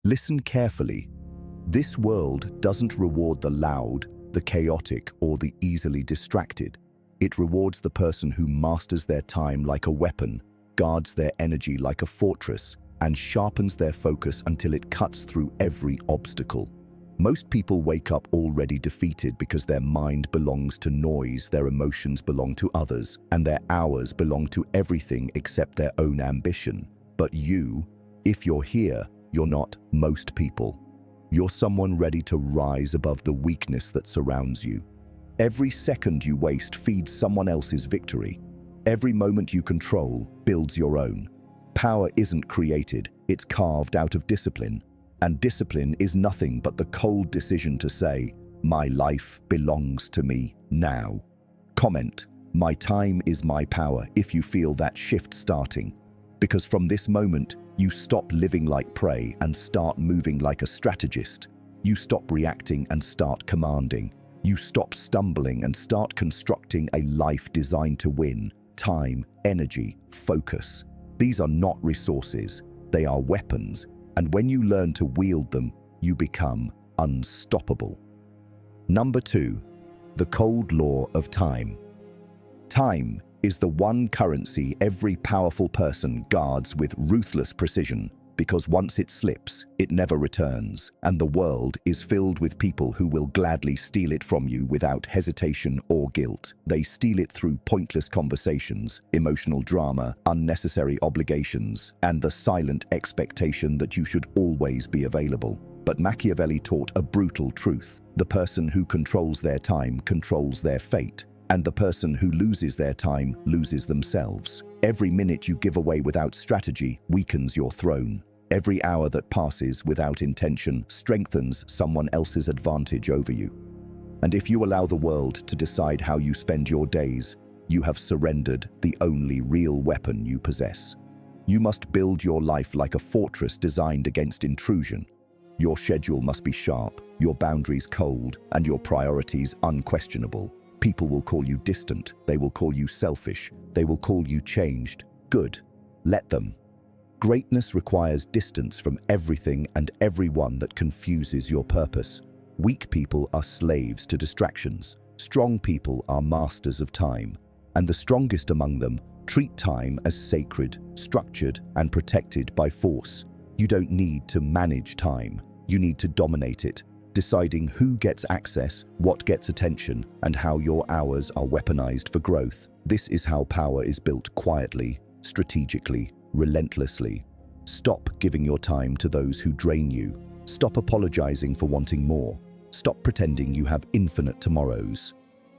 Listen carefully. This world doesn't reward the loud, the chaotic, or the easily distracted. It rewards the person who masters their time like a weapon, guards their energy like a fortress, and sharpens their focus until it cuts through every obstacle. Most people wake up already defeated because their mind belongs to noise, their emotions belong to others, and their hours belong to everything except their own ambition. But you, if you're here, you're not most people. You're someone ready to rise above the weakness that surrounds you. Every second you waste feeds someone else's victory. Every moment you control builds your own. Power isn't created, it's carved out of discipline. And discipline is nothing but the cold decision to say, "My life belongs to me now." Comment, "My time is my power," if you feel that shift starting. Because from this moment, you stop living like prey and start moving like a strategist. You stop reacting and start commanding. You stop stumbling and start constructing a life designed to win. Time, energy, focus. These are not resources, they are weapons. And when you learn to wield them, you become unstoppable. Number 2, the cold law of time. Time is the one currency every powerful person guards with ruthless precision, because once it slips, it never returns, and the world is filled with people who will gladly steal it from you without hesitation or guilt. They steal it through pointless conversations, emotional drama, unnecessary obligations, and the silent expectation that you should always be available. But Machiavelli taught a brutal truth. The person who controls their time controls their fate, and the person who loses their time loses themselves. Every minute you give away without strategy weakens your throne. Every hour that passes without intention strengthens someone else's advantage over you. And if you allow the world to decide how you spend your days, you have surrendered the only real weapon you possess. You must build your life like a fortress designed against intrusion. Your schedule must be sharp, your boundaries cold, and your priorities unquestionable. People will call you distant, they will call you selfish, they will call you changed. Good. Let them. Greatness requires distance from everything and everyone that confuses your purpose. Weak people are slaves to distractions. Strong people are masters of time. And the strongest among them treat time as sacred, structured, and protected by force. You don't need to manage time. You need to dominate it, deciding who gets access, what gets attention, and how your hours are weaponized for growth. This is how power is built quietly, strategically, relentlessly. Stop giving your time to those who drain you. Stop apologizing for wanting more. Stop pretending you have infinite tomorrows.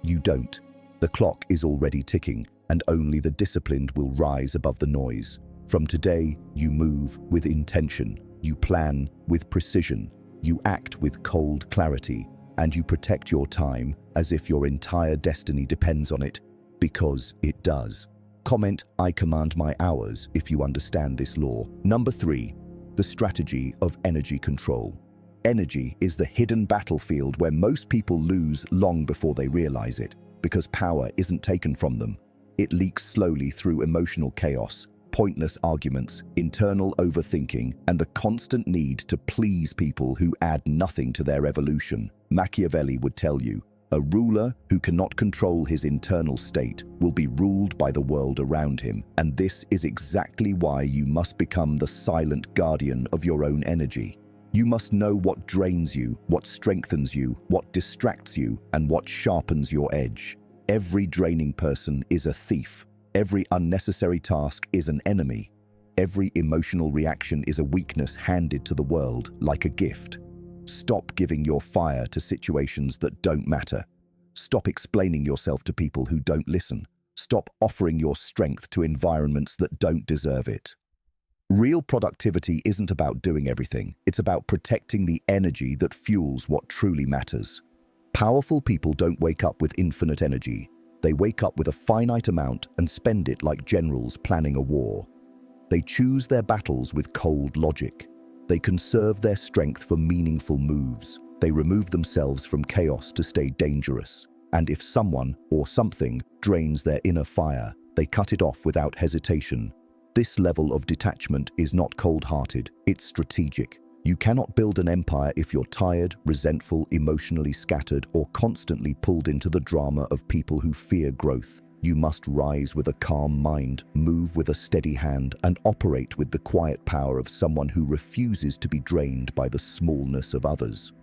You don't. The clock is already ticking, and only the disciplined will rise above the noise. From today, you move with intention. You plan with precision. You act with cold clarity, and you protect your time as if your entire destiny depends on it, because it does. Comment, "I command my hours," if you understand this law. Number 3, the strategy of energy control. Energy is the hidden battlefield where most people lose long before they realize it, because power isn't taken from them. It leaks slowly through emotional chaos, pointless arguments, internal overthinking, and the constant need to please people who add nothing to their evolution. Machiavelli would tell you, a ruler who cannot control his internal state will be ruled by the world around him, and this is exactly why you must become the silent guardian of your own energy. You must know what drains you, what strengthens you, what distracts you, and what sharpens your edge. Every draining person is a thief. Every unnecessary task is an enemy. Every emotional reaction is a weakness handed to the world like a gift. Stop giving your fire to situations that don't matter. Stop explaining yourself to people who don't listen. Stop offering your strength to environments that don't deserve it. Real productivity isn't about doing everything. It's about protecting the energy that fuels what truly matters. Powerful people don't wake up with infinite energy. They wake up with a finite amount and spend it like generals planning a war. They choose their battles with cold logic. They conserve their strength for meaningful moves. They remove themselves from chaos to stay dangerous. And if someone or something drains their inner fire, they cut it off without hesitation. This level of detachment is not cold-hearted, it's strategic. You cannot build an empire if you're tired, resentful, emotionally scattered, or constantly pulled into the drama of people who fear growth. You must rise with a calm mind, move with a steady hand, and operate with the quiet power of someone who refuses to be drained by the smallness of others.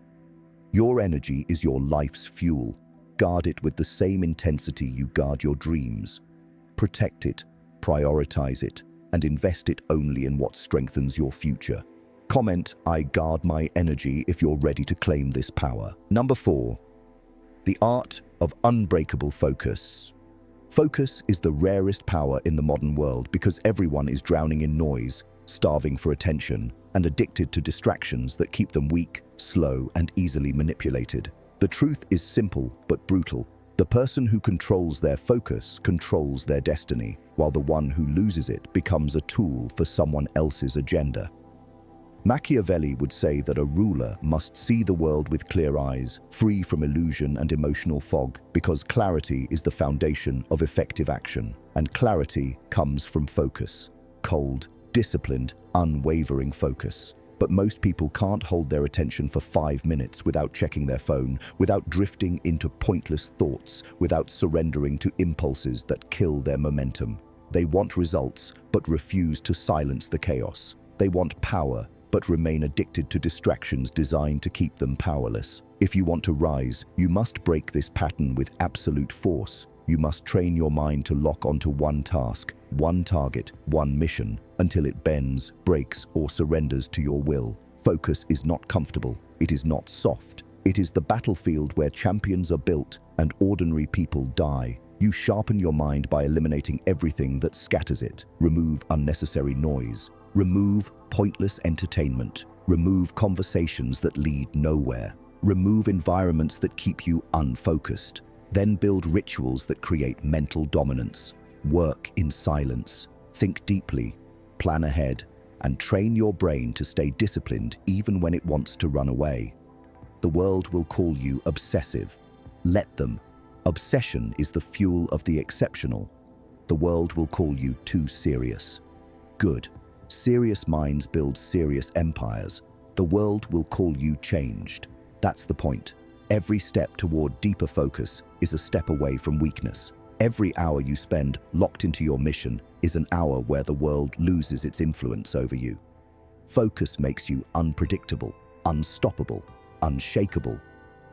Your energy is your life's fuel. Guard it with the same intensity you guard your dreams. Protect it, prioritize it, and invest it only in what strengthens your future. Comment, "I guard my energy," if you're ready to claim this power. Number 4. The art of unbreakable focus. Focus is the rarest power in the modern world because everyone is drowning in noise, starving for attention, and addicted to distractions that keep them weak, slow, and easily manipulated. The truth is simple but brutal. The person who controls their focus controls their destiny, while the one who loses it becomes a tool for someone else's agenda. Machiavelli would say that a ruler must see the world with clear eyes, free from illusion and emotional fog, because clarity is the foundation of effective action, and clarity comes from focus. Cold, disciplined, unwavering focus. But most people can't hold their attention for 5 minutes without checking their phone, without drifting into pointless thoughts, without surrendering to impulses that kill their momentum. They want results, but refuse to silence the chaos. They want power, but remain addicted to distractions designed to keep them powerless. If you want to rise, you must break this pattern with absolute force. You must train your mind to lock onto one task, one target, one mission, until it bends, breaks, or surrenders to your will. Focus is not comfortable. It is not soft. It is the battlefield where champions are built and ordinary people die. You sharpen your mind by eliminating everything that scatters it. Remove unnecessary noise. Remove pointless entertainment. Remove conversations that lead nowhere. Remove environments that keep you unfocused. Then build rituals that create mental dominance. Work in silence. Think deeply. Plan ahead. And train your brain to stay disciplined even when it wants to run away. The world will call you obsessive. Let them. Obsession is the fuel of the exceptional. The world will call you too serious. Good. Serious minds build serious empires. The world will call you changed. That's the point. Every step toward deeper focus is a step away from weakness. Every hour you spend locked into your mission is an hour where the world loses its influence over you. Focus makes you unpredictable, unstoppable, unshakable,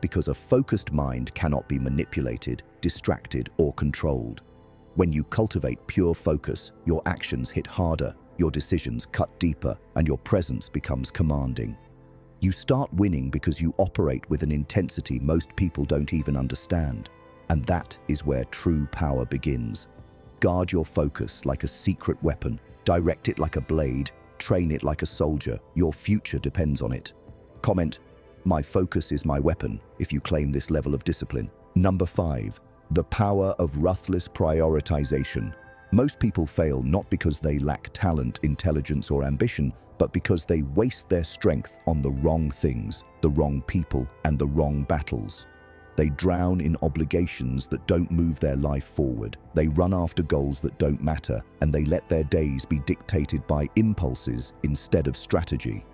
because a focused mind cannot be manipulated, distracted, or controlled. When you cultivate pure focus, your actions hit harder, your decisions cut deeper, and your presence becomes commanding. You start winning because you operate with an intensity most people don't even understand. And that is where true power begins. Guard your focus like a secret weapon. Direct it like a blade. Train it like a soldier. Your future depends on it. Comment, "My focus is my weapon," if you claim this level of discipline. Number 5. The power of ruthless prioritization. Most people fail not because they lack talent, intelligence, or ambition, but because they waste their strength on the wrong things, the wrong people, and the wrong battles. They drown in obligations that don't move their life forward. They run after goals that don't matter, and they let their days be dictated by impulses instead of strategy.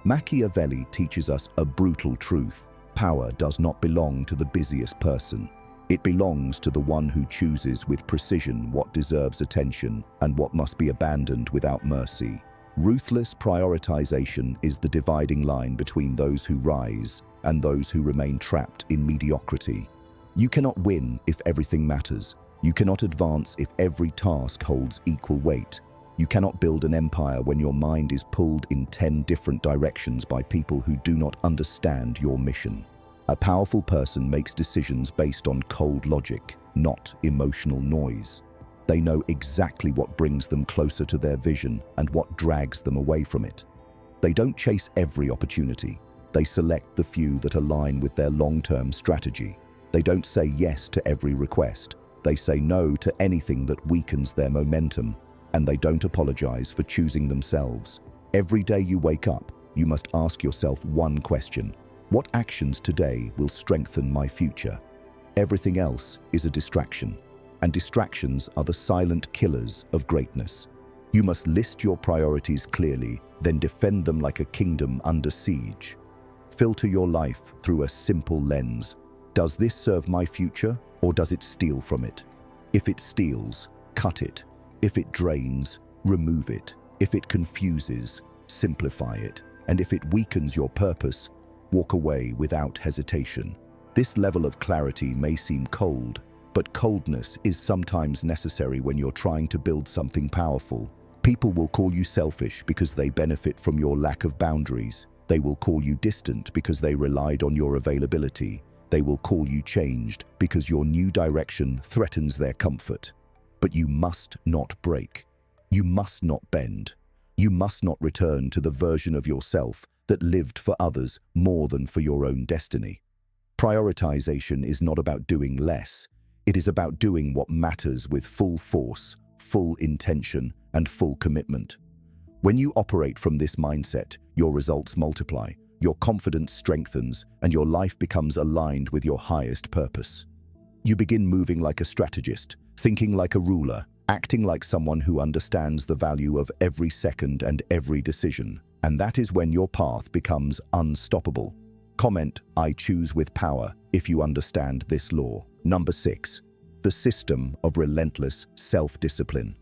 Machiavelli teaches us a brutal truth. Power does not belong to the busiest person. It belongs to the one who chooses with precision what deserves attention and what must be abandoned without mercy. Ruthless prioritization is the dividing line between those who rise and those who remain trapped in mediocrity. You cannot win if everything matters. You cannot advance if every task holds equal weight. You cannot build an empire when your mind is pulled in 10 different directions by people who do not understand your mission. A powerful person makes decisions based on cold logic, not emotional noise. They know exactly what brings them closer to their vision and what drags them away from it. They don't chase every opportunity. They select the few that align with their long-term strategy. They don't say yes to every request. They say no to anything that weakens their momentum. And they don't apologize for choosing themselves. Every day you wake up, you must ask yourself one question. What actions today will strengthen my future? Everything else is a distraction. And distractions are the silent killers of greatness. You must list your priorities clearly, then defend them like a kingdom under siege. Filter your life through a simple lens. Does this serve my future, or does it steal from it? If it steals, cut it. If it drains, remove it. If it confuses, simplify it. And if it weakens your purpose, walk away without hesitation. This level of clarity may seem cold, but coldness is sometimes necessary when you're trying to build something powerful. People will call you selfish because they benefit from your lack of boundaries. They will call you distant because they relied on your availability. They will call you changed because your new direction threatens their comfort. But you must not break. You must not bend. You must not return to the version of yourself that lived for others more than for your own destiny. Prioritization is not about doing less. It is about doing what matters with full force, full intention, and full commitment. When you operate from this mindset, your results multiply, your confidence strengthens, and your life becomes aligned with your highest purpose. You begin moving like a strategist, thinking like a ruler, acting like someone who understands the value of every second and every decision. And that is when your path becomes unstoppable. Comment, "I choose with power," if you understand this law. Number 6. The system of relentless self-discipline.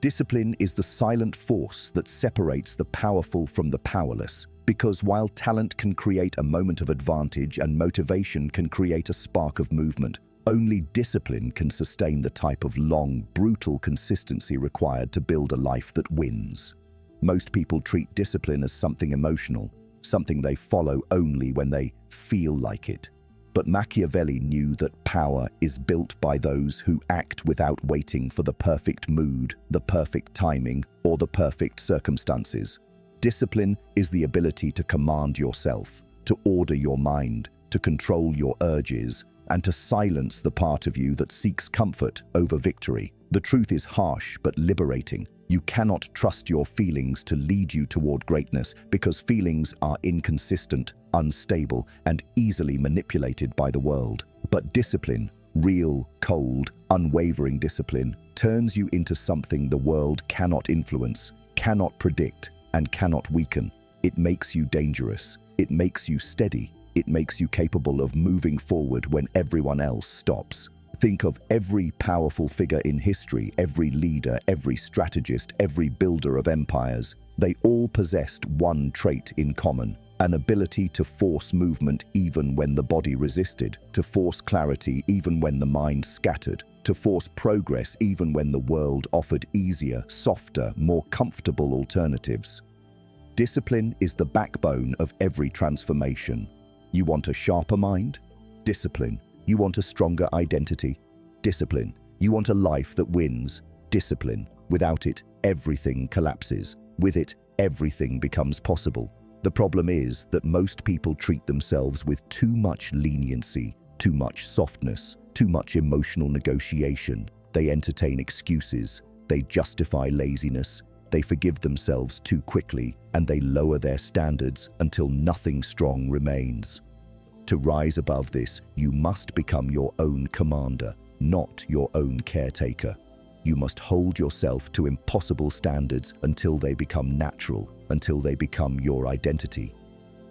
Discipline is the silent force that separates the powerful from the powerless, because while talent can create a moment of advantage and motivation can create a spark of movement, only discipline can sustain the type of long, brutal consistency required to build a life that wins. Most people treat discipline as something emotional, something they follow only when they feel like it. But Machiavelli knew that power is built by those who act without waiting for the perfect mood, the perfect timing, or the perfect circumstances. Discipline is the ability to command yourself, to order your mind, to control your urges, and to silence the part of you that seeks comfort over victory. The truth is harsh but liberating. You cannot trust your feelings to lead you toward greatness because feelings are inconsistent, unstable, and easily manipulated by the world. But discipline, real, cold, unwavering discipline, turns you into something the world cannot influence, cannot predict, and cannot weaken. It makes you dangerous. It makes you steady. It makes you capable of moving forward when everyone else stops. Think of every powerful figure in history, every leader, every strategist, every builder of empires. They all possessed one trait in common: an ability to force movement even when the body resisted, to force clarity even when the mind scattered, to force progress even when the world offered easier, softer, more comfortable alternatives. Discipline is the backbone of every transformation. You want a sharper mind? Discipline. You want a stronger identity? Discipline. You want a life that wins? Discipline. Without it, everything collapses. With it, everything becomes possible. The problem is that most people treat themselves with too much leniency, too much softness, too much emotional negotiation. They entertain excuses. They justify laziness. They forgive themselves too quickly, and they lower their standards until nothing strong remains. To rise above this, you must become your own commander, not your own caretaker. You must hold yourself to impossible standards until they become natural, until they become your identity.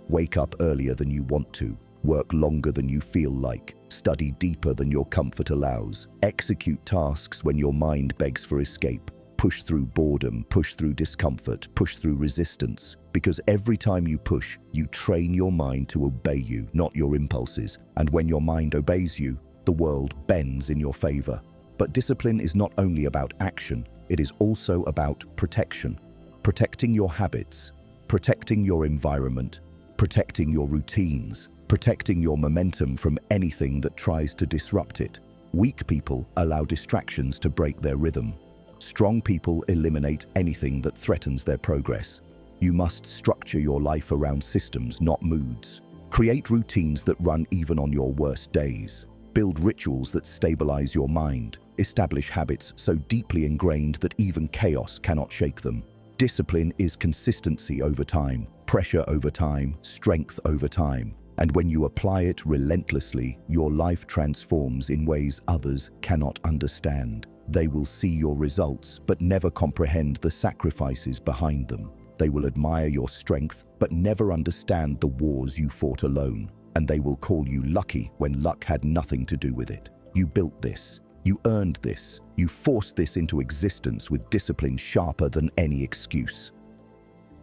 Wake up earlier than you want to, work longer than you feel like, study deeper than your comfort allows, execute tasks when your mind begs for escape, push through boredom, push through discomfort, push through resistance. Because every time you push, you train your mind to obey you, not your impulses. And when your mind obeys you, the world bends in your favor. But discipline is not only about action, it is also about protection. Protecting your habits, protecting your environment, protecting your routines, protecting your momentum from anything that tries to disrupt it. Weak people allow distractions to break their rhythm. Strong people eliminate anything that threatens their progress. You must structure your life around systems, not moods. Create routines that run even on your worst days. Build rituals that stabilize your mind. Establish habits so deeply ingrained that even chaos cannot shake them. Discipline is consistency over time, pressure over time, strength over time. And when you apply it relentlessly, your life transforms in ways others cannot understand. They will see your results, but never comprehend the sacrifices behind them. They will admire your strength, but never understand the wars you fought alone. And they will call you lucky when luck had nothing to do with it. You built this. You earned this. You forced this into existence with discipline sharper than any excuse.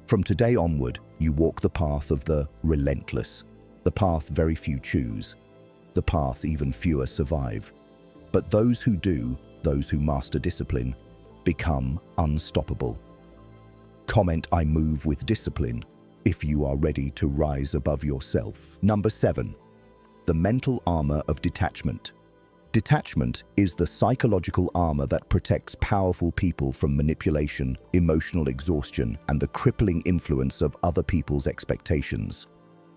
From today onward, you walk the path of the relentless, the path very few choose, the path even fewer survive. But those who do, those who master discipline, become unstoppable. Comment, I move with discipline, if you are ready to rise above yourself. Number 7. The mental armor of detachment. Detachment is the psychological armor that protects powerful people from manipulation, emotional exhaustion, and the crippling influence of other people's expectations.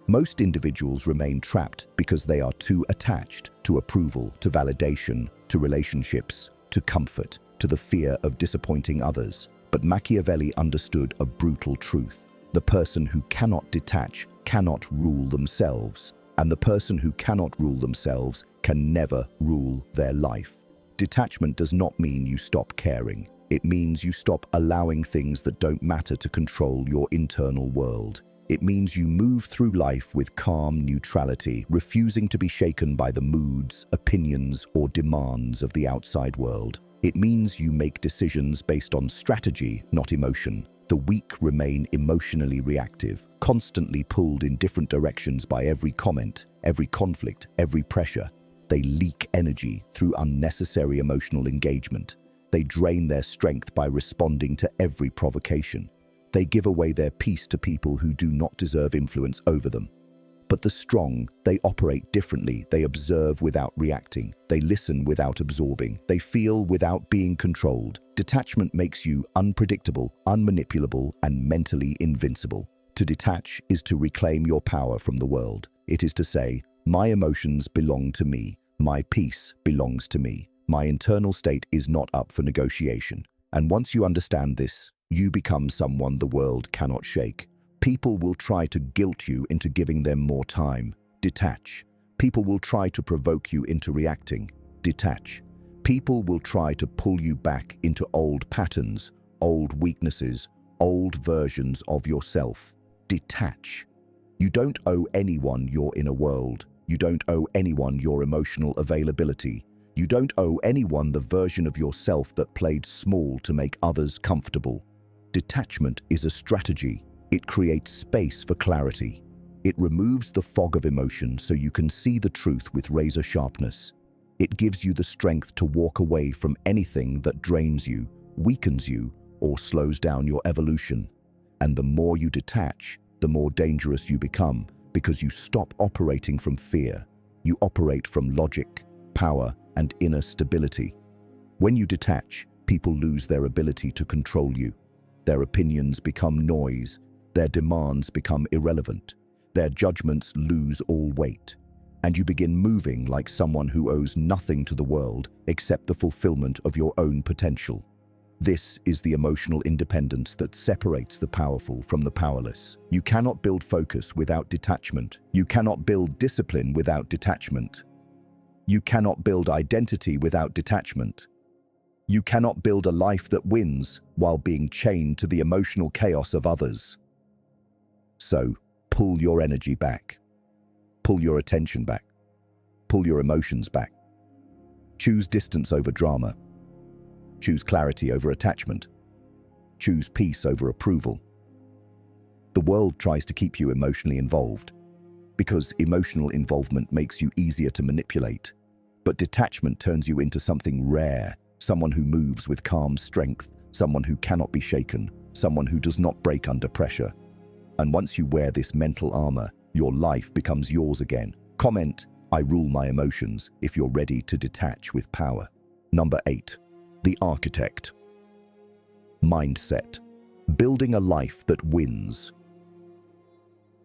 Most individuals remain trapped because they are too attached to approval, to validation, to relationships, to comfort, to the fear of disappointing others. But Machiavelli understood a brutal truth. The person who cannot detach cannot rule themselves, and the person who cannot rule themselves can never rule their life. Detachment does not mean you stop caring. It means you stop allowing things that don't matter to control your internal world. It means you move through life with calm neutrality, refusing to be shaken by the moods, opinions, or demands of the outside world. It means you make decisions based on strategy, not emotion. The weak remain emotionally reactive, constantly pulled in different directions by every comment, every conflict, every pressure. They leak energy through unnecessary emotional engagement. They drain their strength by responding to every provocation. They give away their peace to people who do not deserve influence over them. But the strong, they operate differently. They observe without reacting. They listen without absorbing. They feel without being controlled. Detachment makes you unpredictable, unmanipulable, and mentally invincible. To detach is to reclaim your power from the world. It is to say, my emotions belong to me. My peace belongs to me. My internal state is not up for negotiation. And once you understand this, you become someone the world cannot shake. People will try to guilt you into giving them more time. Detach. People will try to provoke you into reacting. Detach. People will try to pull you back into old patterns, old weaknesses, old versions of yourself. Detach. You don't owe anyone your inner world. You don't owe anyone your emotional availability. You don't owe anyone the version of yourself that played small to make others comfortable. Detachment is a strategy. It creates space for clarity. It removes the fog of emotion so you can see the truth with razor sharpness. It gives you the strength to walk away from anything that drains you, weakens you, or slows down your evolution. And the more you detach, the more dangerous you become, because you stop operating from fear. You operate from logic, power, and inner stability. When you detach, people lose their ability to control you. Their opinions become noise. Their demands become irrelevant. Their judgments lose all weight. And you begin moving like someone who owes nothing to the world except the fulfillment of your own potential. This is the emotional independence that separates the powerful from the powerless. You cannot build focus without detachment. You cannot build discipline without detachment. You cannot build identity without detachment. You cannot build a life that wins while being chained to the emotional chaos of others. So, pull your energy back. Pull your attention back. Pull your emotions back. Choose distance over drama. Choose clarity over attachment. Choose peace over approval. The world tries to keep you emotionally involved because emotional involvement makes you easier to manipulate. But detachment turns you into something rare, someone who moves with calm strength, someone who cannot be shaken, someone who does not break under pressure. And once you wear this mental armor, your life becomes yours again. Comment, I rule my emotions, if you're ready to detach with power. Number 8. The architect. Mindset. Building a life that wins.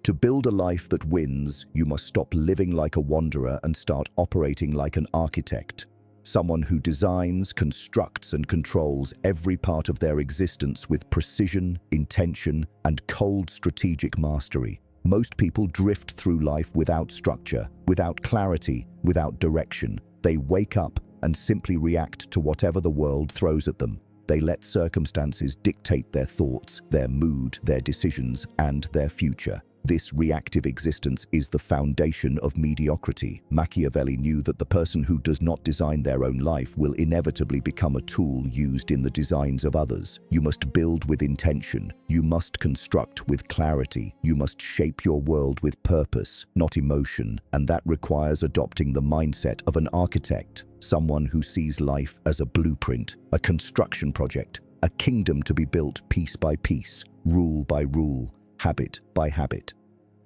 To build a life that wins, you must stop living like a wanderer and start operating like an architect. Someone who designs, constructs, and controls every part of their existence with precision, intention, and cold strategic mastery. Most people drift through life without structure, without clarity, without direction. They wake up and simply react to whatever the world throws at them. They let circumstances dictate their thoughts, their mood, their decisions, and their future. This reactive existence is the foundation of mediocrity. Machiavelli knew that the person who does not design their own life will inevitably become a tool used in the designs of others. You must build with intention. You must construct with clarity. You must shape your world with purpose, not emotion, and that requires adopting the mindset of an architect, someone who sees life as a blueprint, a construction project, a kingdom to be built piece by piece, rule by rule, habit by habit.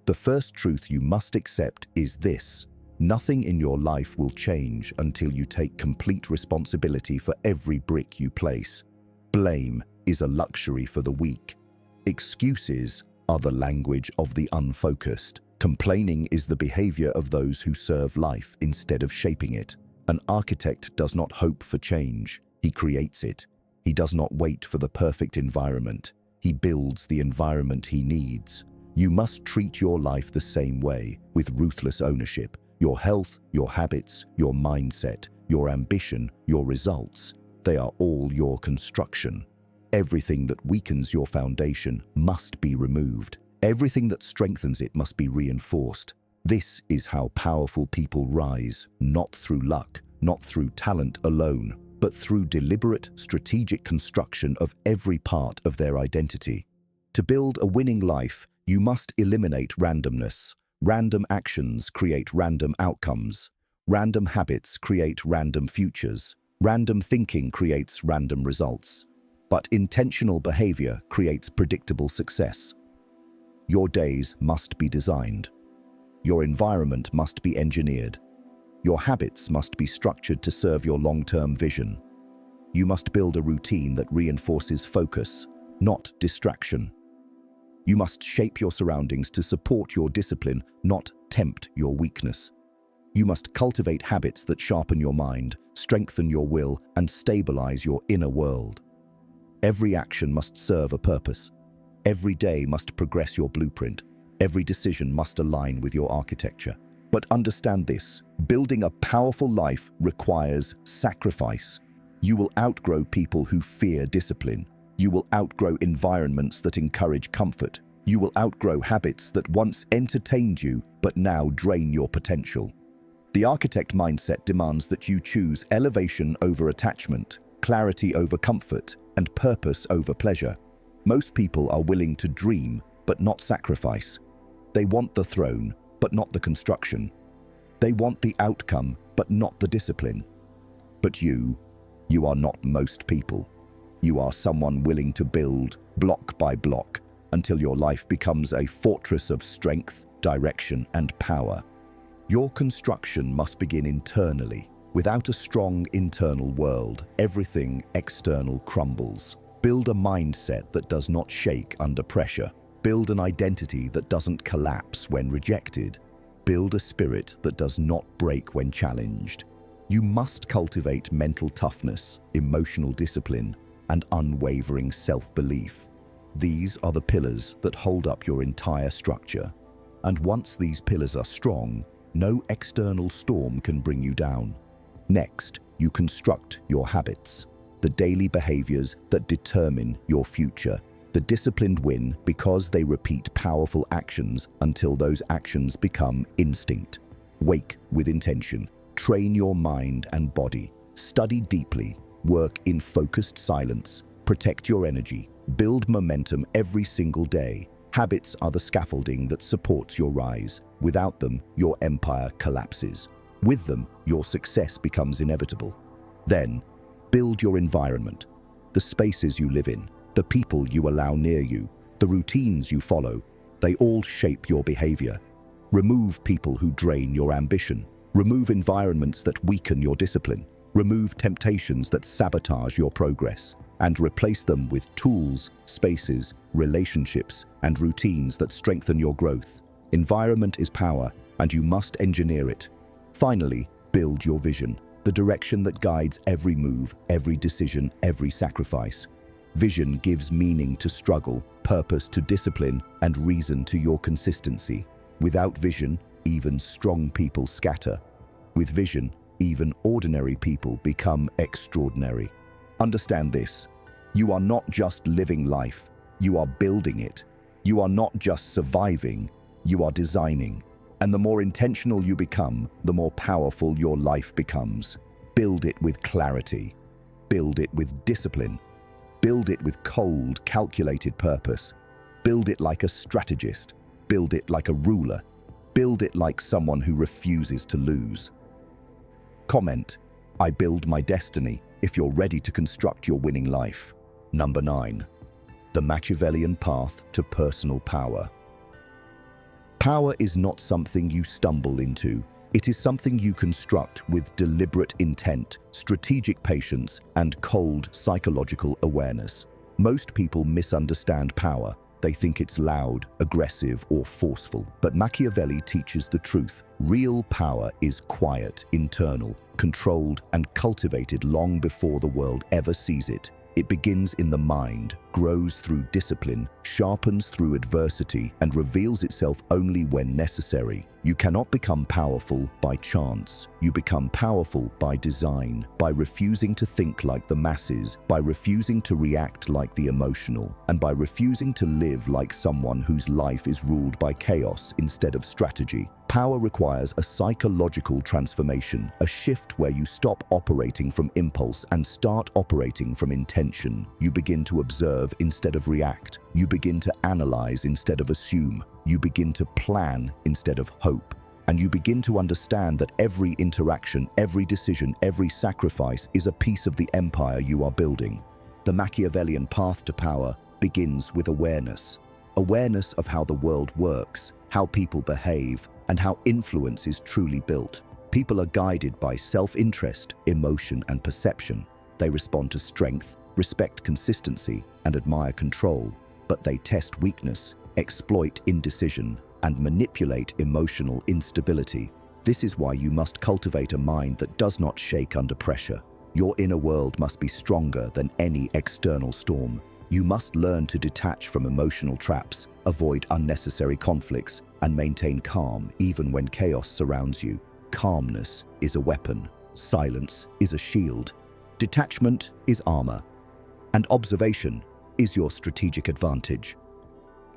The first truth you must accept is this: nothing in your life will change until you take complete responsibility for every brick you place. Blame is a luxury for the weak. Excuses are the language of the unfocused. Complaining is the behavior of those who serve life instead of shaping it. An architect does not hope for change, he creates it. He does not wait for the perfect environment. He builds the environment he needs. You must treat your life the same way, with ruthless ownership. Your health, your habits, your mindset, your ambition, your results, they are all your construction. Everything that weakens your foundation must be removed. Everything that strengthens it must be reinforced. This is how powerful people rise, not through luck, not through talent alone, but through deliberate, strategic construction of every part of their identity. To build a winning life, you must eliminate randomness. Random actions create random outcomes. Random habits create random futures. Random thinking creates random results. But intentional behavior creates predictable success. Your days must be designed. Your environment must be engineered. Your habits must be structured to serve your long-term vision. You must build a routine that reinforces focus, not distraction. You must shape your surroundings to support your discipline, not tempt your weakness. You must cultivate habits that sharpen your mind, strengthen your will, and stabilize your inner world. Every action must serve a purpose. Every day must progress your blueprint. Every decision must align with your architecture. But understand this: building a powerful life requires sacrifice. You will outgrow people who fear discipline. You will outgrow environments that encourage comfort. You will outgrow habits that once entertained you but now drain your potential. The architect mindset demands that you choose elevation over attachment, clarity over comfort, and purpose over pleasure. Most people are willing to dream but not sacrifice. They want the throne, but not the construction. They want the outcome, but not the discipline. But you are not most people. You are someone willing to build block by block until your life becomes a fortress of strength, direction, and power. Your construction must begin internally. Without a strong internal world, everything external crumbles. Build a mindset that does not shake under pressure. Build an identity that doesn't collapse when rejected. Build a spirit that does not break when challenged. You must cultivate mental toughness, emotional discipline, and unwavering self-belief. These are the pillars that hold up your entire structure. And once these pillars are strong, no external storm can bring you down. Next, you construct your habits, the daily behaviors that determine your future. The disciplined win because they repeat powerful actions until those actions become instinct. Wake with intention. Train your mind and body. Study deeply. Work in focused silence. Protect your energy. Build momentum every single day. Habits are the scaffolding that supports your rise. Without them, your empire collapses. With them, your success becomes inevitable. Then, build your environment, the spaces you live in, the people you allow near you, the routines you follow. They all shape your behavior. Remove people who drain your ambition. Remove environments that weaken your discipline. Remove temptations that sabotage your progress. And replace them with tools, spaces, relationships, and routines that strengthen your growth. Environment is power, and you must engineer it. Finally, build your vision, the direction that guides every move, every decision, every sacrifice. Vision gives meaning to struggle, purpose to discipline, and reason to your consistency. Without vision, even strong people scatter. With vision, even ordinary people become extraordinary. Understand this: You are not just living life, you are building it. You are not just surviving, you are designing. And the more intentional you become, the more powerful your life becomes. Build it with clarity. Build it with discipline. Build it with cold, calculated purpose. Build it like a strategist. Build it like a ruler. Build it like someone who refuses to lose. Comment, I build my destiny, if you're ready to construct your winning life. Number 9. The Machiavellian path to personal power. Power is not something you stumble into. It is something you construct with deliberate intent, strategic patience, and cold psychological awareness. Most people misunderstand power. They think it's loud, aggressive, or forceful. But Machiavelli teaches the truth. Real power is quiet, internal, controlled, and cultivated long before the world ever sees it. It begins in the mind, grows through discipline, sharpens through adversity, and reveals itself only when necessary. You cannot become powerful by chance. You become powerful by design, by refusing to think like the masses, by refusing to react like the emotional, and by refusing to live like someone whose life is ruled by chaos instead of strategy. Power requires a psychological transformation, a shift where you stop operating from impulse and start operating from intention. You begin to observe instead of react. You begin to analyze instead of assume. You begin to plan instead of hope. And you begin to understand that every interaction, every decision, every sacrifice is a piece of the empire you are building. The Machiavellian path to power begins with awareness. Awareness of how the world works, how people behave, and how influence is truly built. People are guided by self-interest, emotion, and perception. They respond to strength, respect consistency, and admire control. But they test weakness, exploit indecision, and manipulate emotional instability. This is why you must cultivate a mind that does not shake under pressure. Your inner world must be stronger than any external storm. You must learn to detach from emotional traps, avoid unnecessary conflicts, and maintain calm even when chaos surrounds you. Calmness is a weapon. Silence is a shield. Detachment is armor. And observation is your strategic advantage.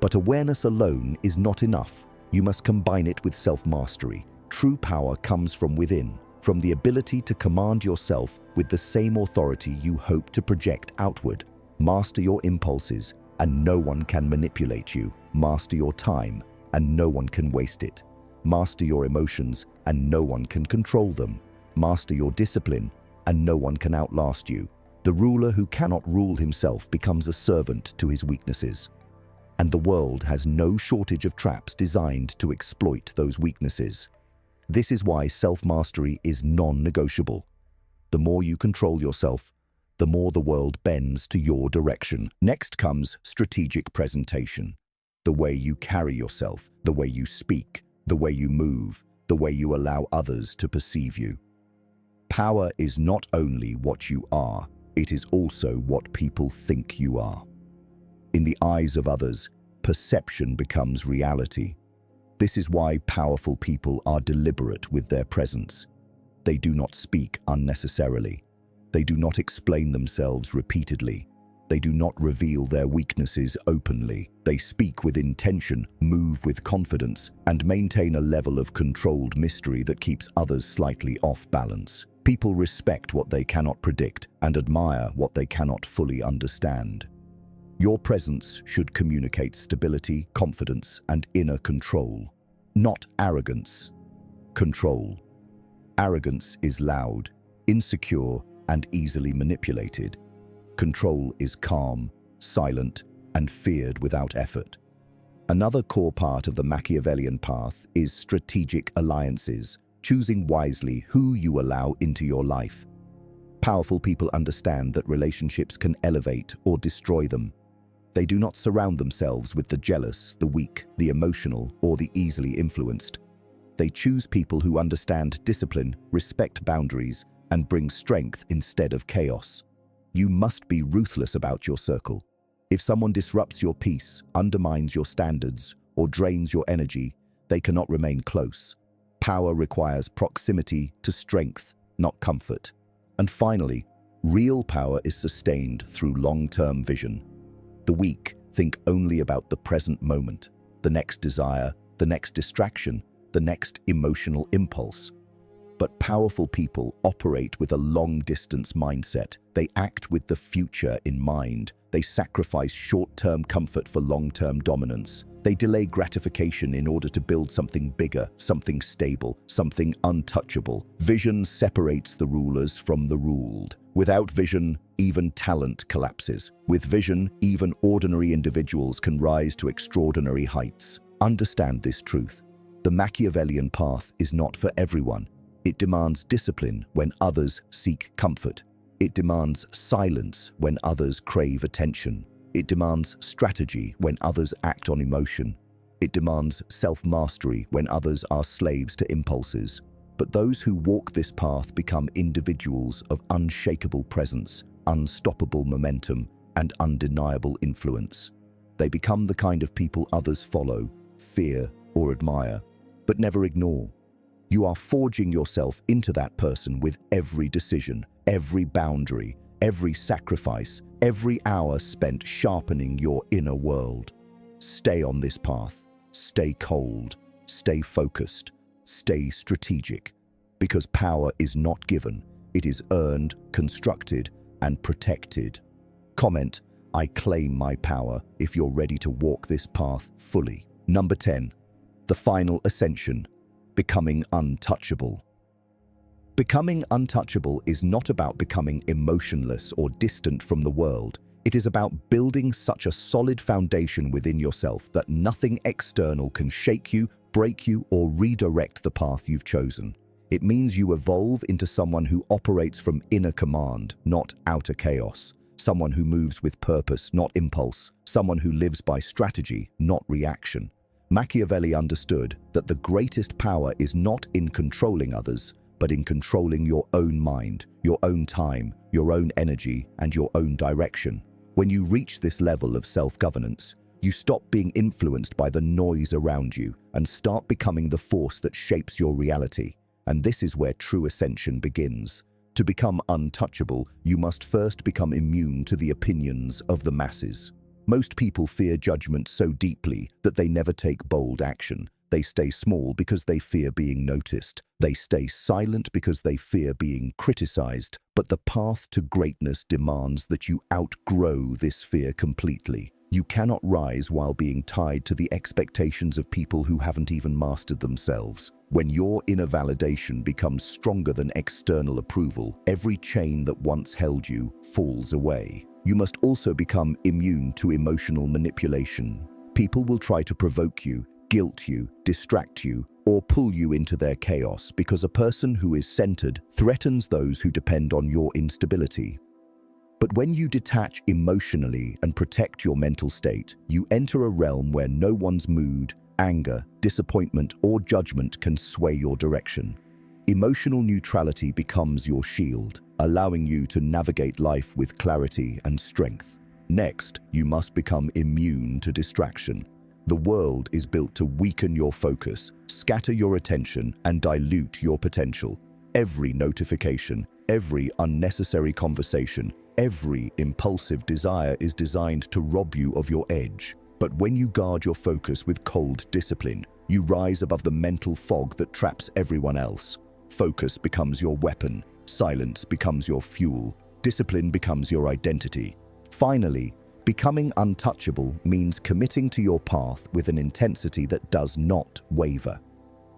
But awareness alone is not enough. You must combine it with self-mastery. True power comes from within, from the ability to command yourself with the same authority you hope to project outward. Master your impulses, and no one can manipulate you. Master your time, and no one can waste it. Master your emotions, and no one can control them. Master your discipline, and no one can outlast you. The ruler who cannot rule himself becomes a servant to his weaknesses. And the world has no shortage of traps designed to exploit those weaknesses. This is why self-mastery is non-negotiable. The more you control yourself, the more the world bends to your direction. Next comes strategic presentation. The way you carry yourself, the way you speak, the way you move, the way you allow others to perceive you. Power is not only what you are, it is also what people think you are. In the eyes of others, perception becomes reality. This is why powerful people are deliberate with their presence. They do not speak unnecessarily. They do not explain themselves repeatedly. They do not reveal their weaknesses openly. They speak with intention, move with confidence, and maintain a level of controlled mystery that keeps others slightly off balance. People respect what they cannot predict and admire what they cannot fully understand. Your presence should communicate stability, confidence, and inner control, not arrogance. Control. Arrogance is loud, insecure, and easily manipulated. Control is calm, silent, and feared without effort. Another core part of the Machiavellian path is strategic alliances, choosing wisely who you allow into your life. Powerful people understand that relationships can elevate or destroy them. They do not surround themselves with the jealous, the weak, the emotional, or the easily influenced. They choose people who understand discipline, respect boundaries, and bring strength instead of chaos. You must be ruthless about your circle. If someone disrupts your peace, undermines your standards, or drains your energy, they cannot remain close. Power requires proximity to strength, not comfort. And finally, Real power is sustained through long-term vision. The weak think only about the present moment, the next desire, the next distraction, the next emotional impulse. But powerful people operate with a long-distance mindset. They act with the future in mind. They sacrifice short-term comfort for long-term dominance. They delay gratification in order to build something bigger, something stable, something untouchable. Vision separates the rulers from the ruled. Without vision, even talent collapses. With vision, even ordinary individuals can rise to extraordinary heights. Understand this truth. The Machiavellian path is not for everyone. It demands discipline when others seek comfort. It demands silence when others crave attention. It demands strategy when others act on emotion. It demands self-mastery when others are slaves to impulses. But those who walk this path become individuals of unshakable presence, unstoppable momentum, and undeniable influence. They become the kind of people others follow, fear, or admire, but never ignore. You are forging yourself into that person with every decision, every boundary, every sacrifice, every hour spent sharpening your inner world. Stay on this path. Stay cold. Stay focused. Stay strategic. Because power is not given. It is earned, constructed, and protected. Comment, "I claim my power," if you're ready to walk this path fully. Number 10. The final ascension. Becoming untouchable. Becoming untouchable is not about becoming emotionless or distant from the world. It is about building such a solid foundation within yourself that nothing external can shake you, break you, or redirect the path you've chosen. It means you evolve into someone who operates from inner command, not outer chaos. Someone who moves with purpose, not impulse. Someone who lives by strategy, not reaction. Machiavelli understood that the greatest power is not in controlling others, but in controlling your own mind, your own time, your own energy, and your own direction. When you reach this level of self-governance, you stop being influenced by the noise around you and start becoming the force that shapes your reality. And this is where true ascension begins. To become untouchable, you must first become immune to the opinions of the masses. Most people fear judgment so deeply that they never take bold action. They stay small because they fear being noticed. They stay silent because they fear being criticized. But the path to greatness demands that you outgrow this fear completely. You cannot rise while being tied to the expectations of people who haven't even mastered themselves. When your inner validation becomes stronger than external approval, every chain that once held you falls away. You must also become immune to emotional manipulation. People will try to provoke you, guilt you, distract you, or pull you into their chaos because a person who is centered threatens those who depend on your instability. But when you detach emotionally and protect your mental state, you enter a realm where no one's mood, anger, disappointment, or judgment can sway your direction. Emotional neutrality becomes your shield, allowing you to navigate life with clarity and strength. Next, you must become immune to distraction. The world is built to weaken your focus, scatter your attention, and dilute your potential. Every notification, every unnecessary conversation, every impulsive desire is designed to rob you of your edge. But when you guard your focus with cold discipline, you rise above the mental fog that traps everyone else. Focus becomes your weapon, silence becomes your fuel, discipline becomes your identity. Finally, becoming untouchable means committing to your path with an intensity that does not waver.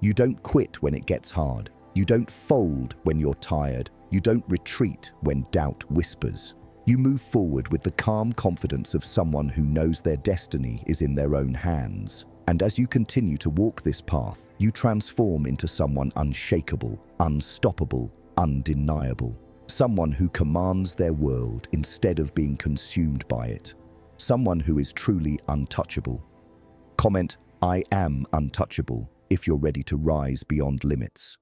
You don't quit when it gets hard. You don't fold when you're tired. You don't retreat when doubt whispers. You move forward with the calm confidence of someone who knows their destiny is in their own hands. And as you continue to walk this path, you transform into someone unshakable, unstoppable, undeniable. Someone who commands their world instead of being consumed by it. Someone who is truly untouchable. Comment, "I am untouchable," if you're ready to rise beyond limits.